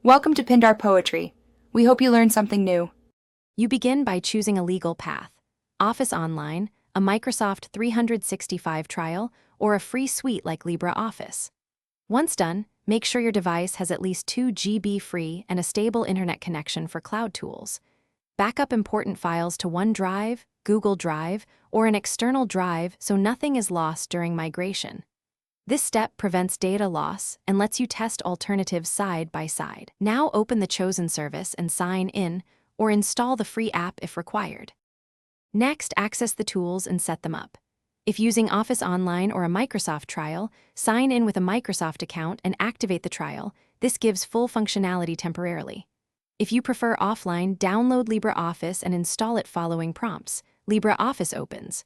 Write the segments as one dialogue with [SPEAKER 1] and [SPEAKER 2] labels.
[SPEAKER 1] Welcome to Pindar Poetry. We hope you learned something new.
[SPEAKER 2] You begin by choosing a legal path: Office Online, a Microsoft 365 trial, or a free suite like LibreOffice. Once done, make sure your device has at least 2 GB free and a stable internet connection for cloud tools. Back up important files to OneDrive, Google Drive, or an external drive so nothing is lost during migration. This step prevents data loss and lets you test alternatives side by side. Now open the chosen service and sign in, or install the free app if required. Next, access the tools and set them up. If using Office Online or a Microsoft trial, sign in with a Microsoft account and activate the trial. This gives full functionality temporarily. If you prefer offline, download LibreOffice and install it following prompts. LibreOffice opens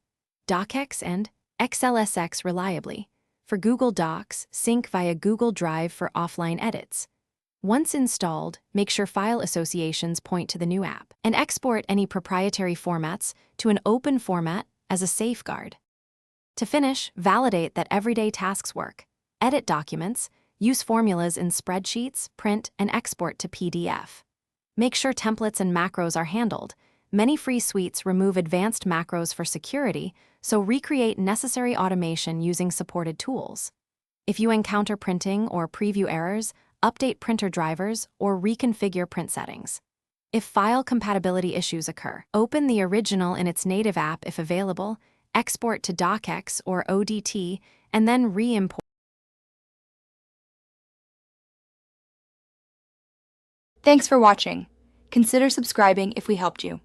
[SPEAKER 2] DocX and XLSX reliably. For Google Docs, sync via Google Drive for offline edits. Once installed, make sure file associations point to the new app, and export any proprietary formats to an open format as a safeguard. To finish, validate that everyday tasks work. Edit documents, use formulas in spreadsheets, print, and export to PDF. Make sure templates and macros are handled. Many free suites remove advanced macros for security, so recreate necessary automation using supported tools. If you encounter printing or preview errors, update printer drivers or reconfigure print settings. If file compatibility issues occur, open the original in its native app if available, export to DocX or ODT, and then re-import.
[SPEAKER 1] Thanks for watching. Consider subscribing if we helped you.